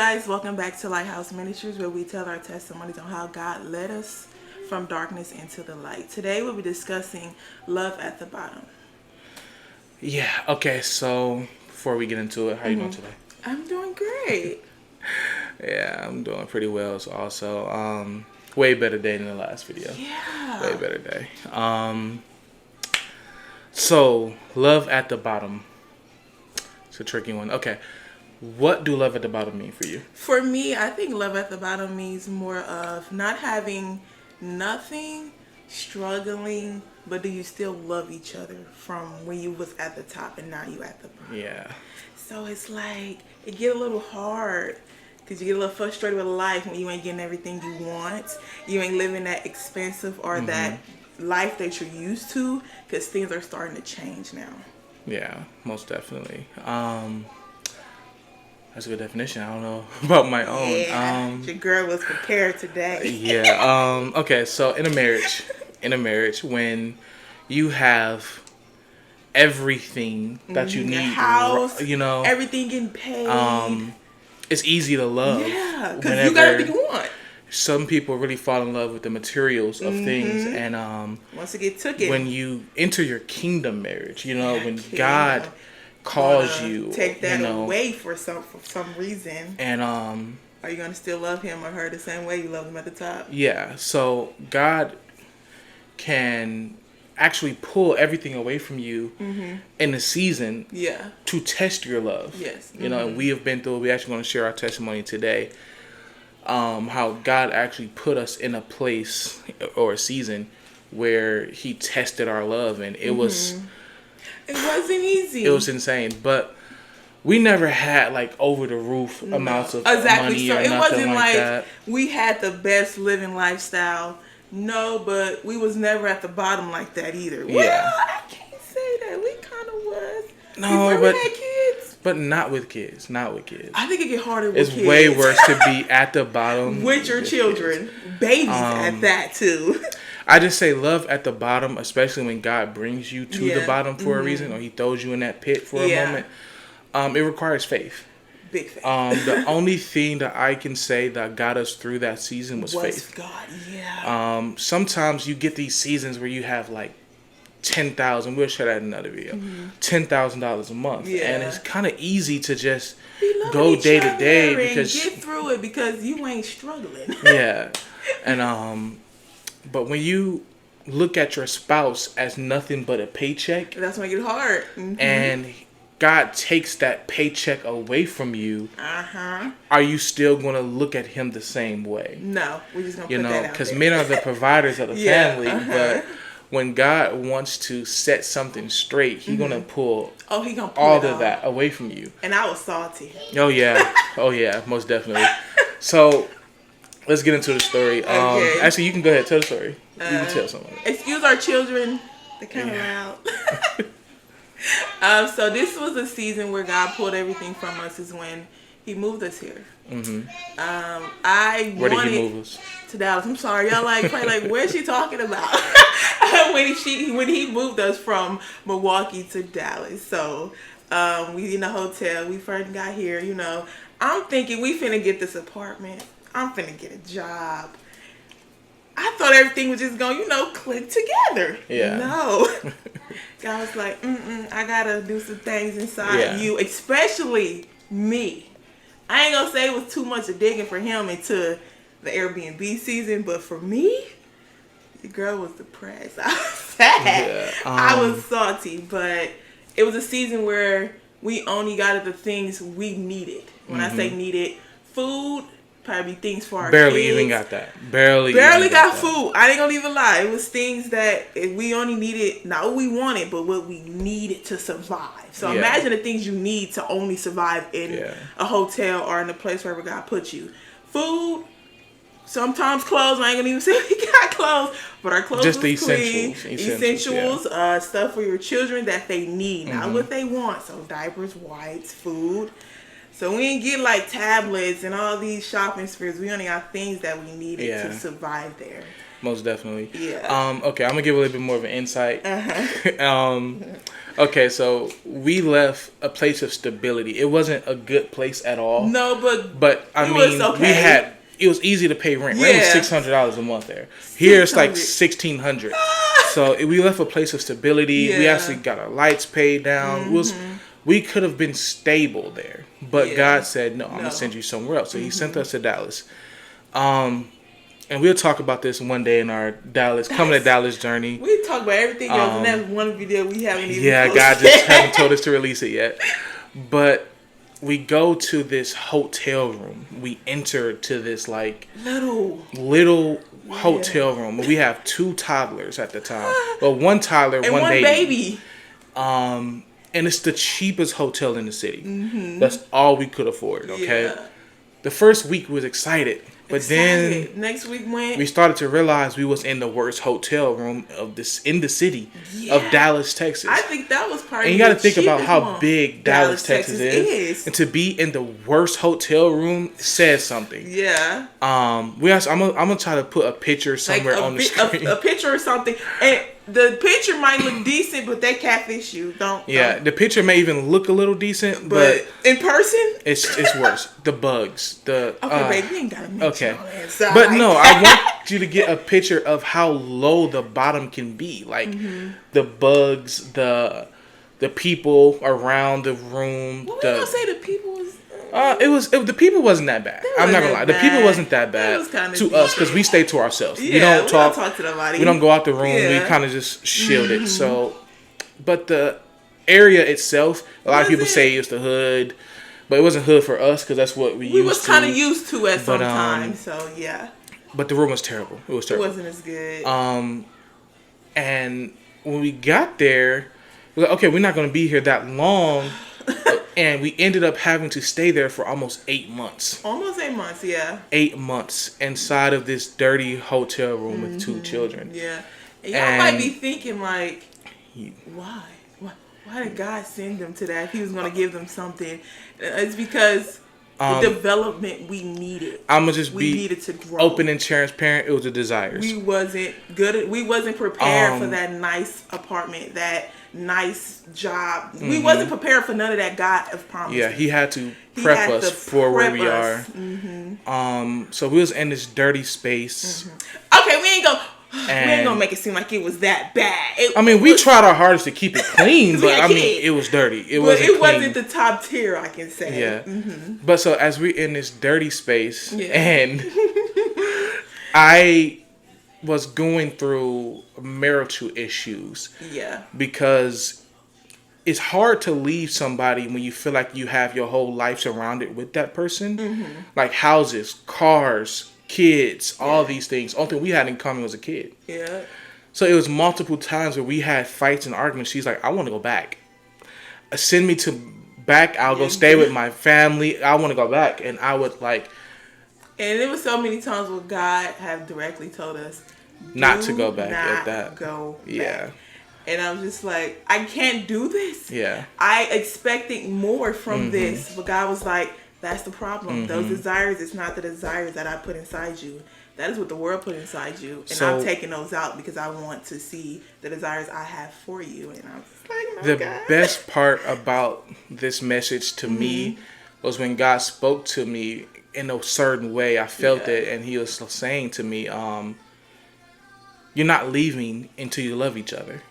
guys, welcome back to Lighthouse Ministries, where we tell our testimonies on how God led us from darkness into the light. Today we'll be discussing love at the bottom. Yeah, okay, so before we get into it, how you doing today? I'm doing great. Yeah, I'm doing pretty well. So also, way better day than the last video. Yeah. Way better day. So love at the bottom. It's a tricky one. Okay. What do love at the bottom mean for you? For me, I think love at the bottom means more of not having nothing, struggling, but do you still love each other from when you was at the top and now you at the bottom? Yeah. So it's like, it get a little hard because you get a little frustrated with life when you ain't getting everything you want. You ain't living that expensive or that life that you're used to because things are starting to change now. Yeah, most definitely. That's a good definition. I don't know about my own. Yeah, your girl was prepared today. Yeah. Okay, so in a marriage, when you have everything that you Your need, house, you know, everything getting paid. it's easy to love. Yeah, because you got everything you want. Some people really fall in love with the materials of things, and Once it get took it, when you enter your kingdom marriage, you know, when kingdom. God calls you, take that you know, away for some reason, and are you gonna still love him or her the same way you love him at the top? yeah, so God can actually pull everything away from you in a season to test your love. Yes. You know, and we actually going to share our testimony today, how God actually put us in a place or a season where he tested our love, and it wasn't easy. It was insane, but we never had like over the roof amounts of money so or it nothing wasn't like that. We had the best living lifestyle. No, but we was never at the bottom like that either. Yeah. Well, I can't say that. We kind of was. No, before we had kids. But not with kids. Not with kids. I think it get harder with it's kids. Way worse to be at the bottom with your children, babies at that too. I just say love at the bottom, especially when God brings you to the bottom for a reason, or he throws you in that pit for a moment. It requires faith. Big faith. The only thing that I can say that got us through that season was faith. God, yeah. Sometimes you get these seasons where you have like 10,000. We'll share that in another video. $10,000 a month, and it's kind of easy to just go day to day because get through it because you ain't struggling. Yeah, and but when you look at your spouse as nothing but a paycheck, that's when it gets hard. And God takes that paycheck away from you. Are you still going to look at him the same way? No, we're just going to put that out because there. men are the providers of the family. But when God wants to set something straight, he's going to pull all of that away from you. And I was salty. Oh, yeah. Oh, yeah. Most definitely. So let's get into the story. Okay. Actually, you can go ahead and tell the story. You can tell someone. Excuse our children. They're kind of loud. So this was a season where God pulled everything from us is when he moved us here. Where did he move us? To Dallas. I'm sorry. Y'all where's she talking about? when he moved us from Milwaukee to Dallas. So we in a hotel. We first got here, you know. I'm thinking we finna get this apartment. I'm finna get a job. I thought everything was just going, click together. Yeah. No. God was like, I gotta do some things inside you, especially me. I ain't gonna say it was too much of digging for him into the Airbnb season, but for me, the girl was depressed. I was sad. I was salty, but it was a season where we only got the things we needed. When I say needed, food, probably things for our Barely kids. even got that. Barely got food. I ain't gonna even lie. It was things that we only needed, not what we wanted, but what we needed to survive. So imagine the things you need to only survive in a hotel or in a place wherever God put you. Food, sometimes clothes. I ain't gonna even say we got clothes, but our clothes just was the clean. essentials. Stuff for your children that they need, not what they want. So diapers, wipes, food. So we didn't get like tablets and all these shopping sprees. We only got things that we needed to survive there. most definitely. Yeah. Okay, I'm gonna give a little bit more of an insight. Okay, so we left a place of stability. It wasn't a good place at all. No, but I mean, was okay. it was easy to pay rent. Rent was $600 a month there. Here it's like $1,600. So we left a place of stability. Yeah. We actually got our lights paid down. We could have been stable there, but God said, "No, I'm gonna send you somewhere else." So He sent us to Dallas. And we'll talk about this one day in our coming to Dallas journey. We talk about everything else, and that's one video we haven't even posted. God just haven't told us to release it yet. But we go to this hotel room. We enter to this like little hotel room. We have 2 toddlers at the time. Well, 1 toddler, and one baby. And it's the cheapest hotel in the city. That's all we could afford. Okay. Yeah. The first week was excited. But then next week we started to realize we was in the worst hotel room in the city of Dallas, Texas. I think that was part of it. And you got to think about how big Dallas, Texas is. And to be in the worst hotel room says something. Yeah. I'm gonna try to put a picture somewhere on the screen. A picture or something. And the picture might look decent, but they catfish you. Don't. The picture may even look a little decent, but in person, it's worse. The bugs. Okay, baby, you ain't gotta mention all that inside. But no, I want you to get a picture of how low the bottom can be. Like the bugs, the people around the room. Well, we don't say the people was. The people wasn't that bad. I'm not gonna lie. The people wasn't that bad to us because we stay to ourselves. We don't talk to nobody. We don't go out the room. We kind of just shield it. So, but the area itself, a lot of people say it's the hood, but it wasn't hood for us because that's what we used to. We was kind of used to at some time. So yeah. But the room was terrible. It was terrible. It wasn't as good. And when we got there, we were like, okay, we're not gonna be here that long. And we ended up having to stay there for almost 8 months. Almost 8 months, yeah. 8 months inside of this dirty hotel room with 2 children. Yeah. And y'all might be thinking like, why? Why did God send them to that if He was going to give them something? It's because the development we needed. I'm going to just we needed to grow. Open and transparent. It was the desires. We wasn't good. We wasn't prepared for that nice apartment, that nice job. We wasn't prepared for none of that God have promised. Yeah, He had to prep us for where we are. So we was in this dirty space. Okay, we ain't gonna make it seem like it was that bad. We tried our hardest to keep it clean, but it was dirty. It wasn't the top tier, I can say. Yeah. But so as we're in this dirty space, and I was going through marital issues. Yeah. Because it's hard to leave somebody when you feel like you have your whole life surrounded with that person. Like houses, cars, kids, all these things. Only thing we had in common was a kid. Yeah. So it was multiple times where we had fights and arguments. She's like, I want to go back. Send me back. I'll go stay with my family. I want to go back. And I would like... And there was so many times where God have directly told us not to go back at that. Go back. And I'm just like, I can't do this. Yeah. I expected more from this, but God was like, that's the problem. Those desires is not the desires that I put inside you. That is what the world put inside you. And I'm taking those out because I want to see the desires I have for you. And I'm just like, no, God. Best part about this message to me was when God spoke to me in a certain way. I felt it, and He was saying to me, you're not leaving until you love each other.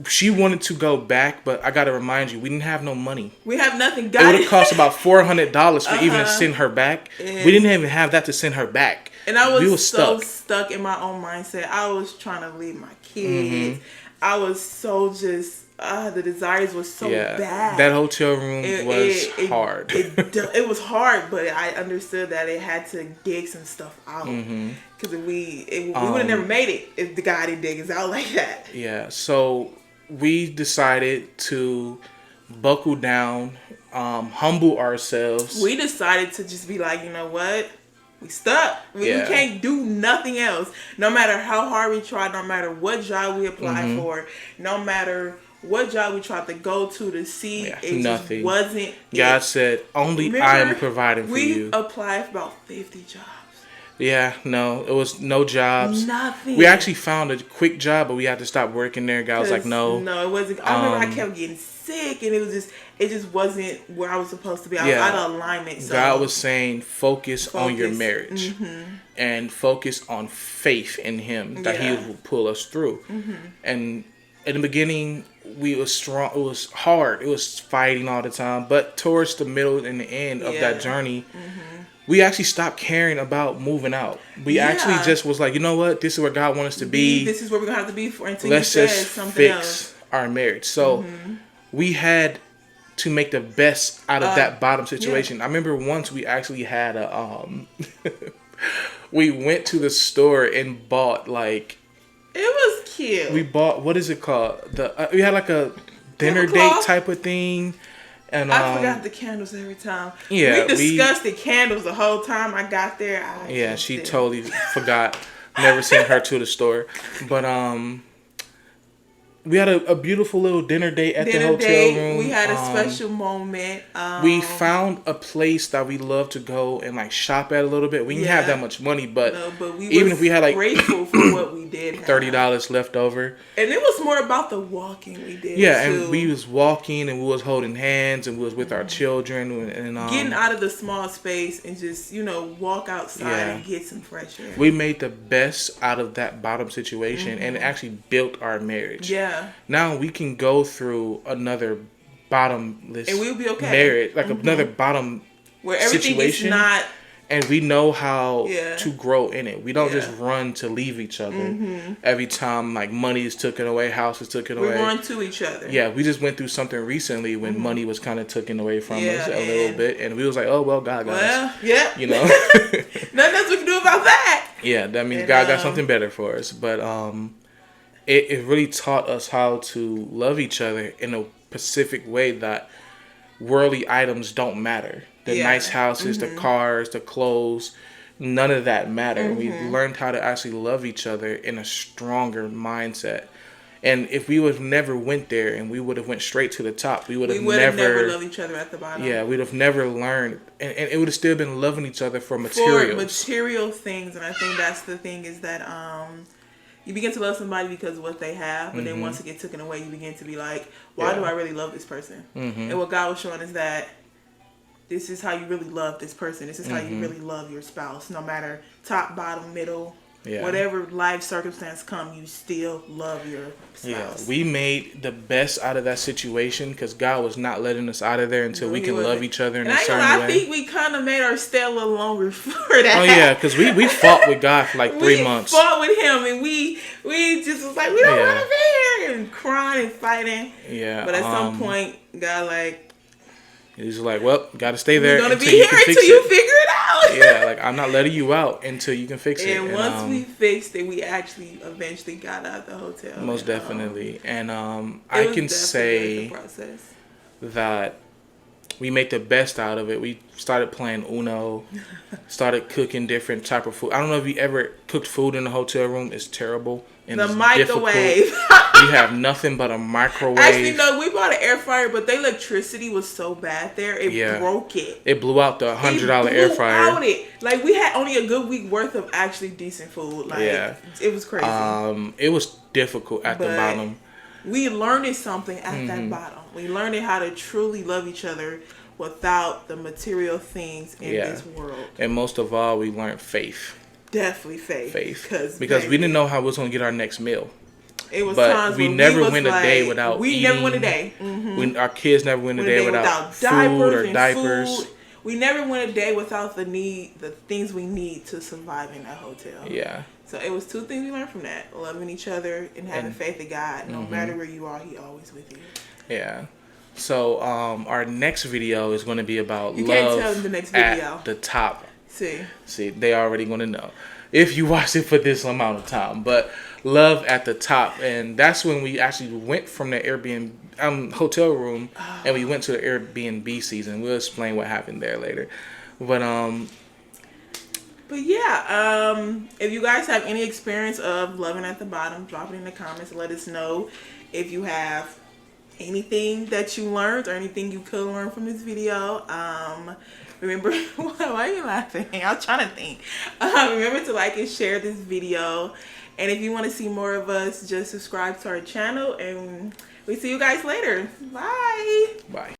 She wanted to go back, but I got to remind you, we didn't have no money. We have nothing. It would have cost about $400 for even to send her back. And we didn't even have that to send her back. And I was so stuck in my own mindset. I was trying to leave my kids. I was so just... the desires was so bad. That hotel room was hard. It was hard, but I understood that it had to dig some stuff out. Because we would have never made it if the guy didn't dig us out like that. Yeah, so we decided to buckle down, humble ourselves. We decided to just be like, you know what? We stuck. We can't do nothing else. No matter how hard we try, no matter what job we apply for, no matter what job we tried to go to see, it nothing. Just wasn't. God said, only I am providing for you. We applied for about 50 jobs. Yeah, no, it was no jobs. Nothing. We actually found a quick job, but we had to stop working there. God was like, no. No, it wasn't. I remember I kept getting sick, and it just wasn't where I was supposed to be. I was out of alignment. So. God was saying, focus on your marriage and focus on faith in Him that He will pull us through. And in the beginning, we was strong. It was hard. It was fighting all the time. But towards the middle and the end of that journey, we actually stopped caring about moving out. We actually just was like, you know what? This is where God wants us to be. This is where we're going to have to be for until Let's He just says something fix else. Our marriage. So we had to make the best out of that bottom situation. I remember once we actually had a we went to the store and bought like, it was cute. we bought, what is it called? We had like a dinner date type of thing. And I forgot the candles every time. Yeah, we discussed the candles the whole time I got there. She totally forgot. Never sent her to the store, but we had a beautiful little dinner date at the hotel room. We had a special moment. We found a place that we love to go and like shop at a little bit. We didn't have that much money, but we even if we had like grateful for what we did, $30 left over, and it was more about the walking we did. Yeah, too. and we was walking and we was holding hands and we was with our children and getting out of the small space and just walk outside and get some fresh air. We made the best out of that bottom situation and it actually built our marriage. Yeah. Now we can go through another bottomless and we'll be okay. marriage, like another bottom where everything situation, is not, and we know how to grow in it. We don't just run to leave each other every time like money is taken away, house is taken away. We run to each other. Yeah, we just went through something recently when money was kind of taken away from us a little bit, and we was like, oh well, God got us. Yeah, nothing else we can do about that. Yeah, that means God got something better for us, but it really taught us how to love each other in a specific way that worldly items don't matter. The nice houses, the cars, the clothes, none of that matter. We learned how to actually love each other in a stronger mindset. And if we would have never went there and we would have went straight to the top, we would have never loved each other at the bottom. Yeah, we'd have never learned. And it would have still been loving each other for materials. For material things. And I think that's the thing is that you begin to love somebody because of what they have, but then once it gets taken away, you begin to be like, why do I really love this person? And what God was showing is that this is how you really love this person. This is how you really love your spouse. No matter top, bottom, middle, whatever life circumstance come, you still love your spouse. Yeah, we made the best out of that situation because God was not letting us out of there until we can love each other in a certain way. I think we kind of made our stay a little longer for that. Oh yeah, because we fought with God for like 3 months. We fought with Him, and we just was like, we don't want to be here, and crying and fighting. Yeah, but at some point, God He's like, well, gotta stay there. You're gonna be here until you figure it out. Yeah, like I'm not letting you out until you can fix it. And once we fixed it, we actually eventually got out of the hotel. Most definitely. And I can say that we made the best out of it. We started playing Uno, started cooking different type of food. I don't know if you ever cooked food in the hotel room. It's terrible. And the microwave. We have nothing but a microwave. Actually, no, we bought an air fryer, but the electricity was so bad there, it broke it. It blew out the $100 air fryer. Out it. Like, we had only a good week worth of actually decent food. Like, it was crazy. It was difficult at the bottom. We learned something at that bottom. We learned how to truly love each other without the material things in this world. And most of all, we learned faith. Definitely faith. Because we didn't know how we was going to get our next meal. It was times we never went a day without eating. Never went a day. Our kids never went a day without food or diapers. We never went a day without the things we need to survive in that hotel. Yeah. So it was 2 things we learned from that. Loving each other and having faith in God. No matter where you are, He always with you. Yeah. So our next video is going to be about you love can't tell them the next video. At the top. See, they already going to know if you watch it for this amount of time. But love at the top, and that's when we actually went from the Airbnb hotel room, and we went to the Airbnb season. We'll explain what happened there later. But yeah, if you guys have any experience of loving at the bottom, drop it in the comments. Let us know if you have anything that you learned or anything you could learn from this video. Remember, why are you laughing? I'm trying to think. Remember to like and share this video. And if you want to see more of us, just subscribe to our channel. And we see you guys later. Bye. Bye.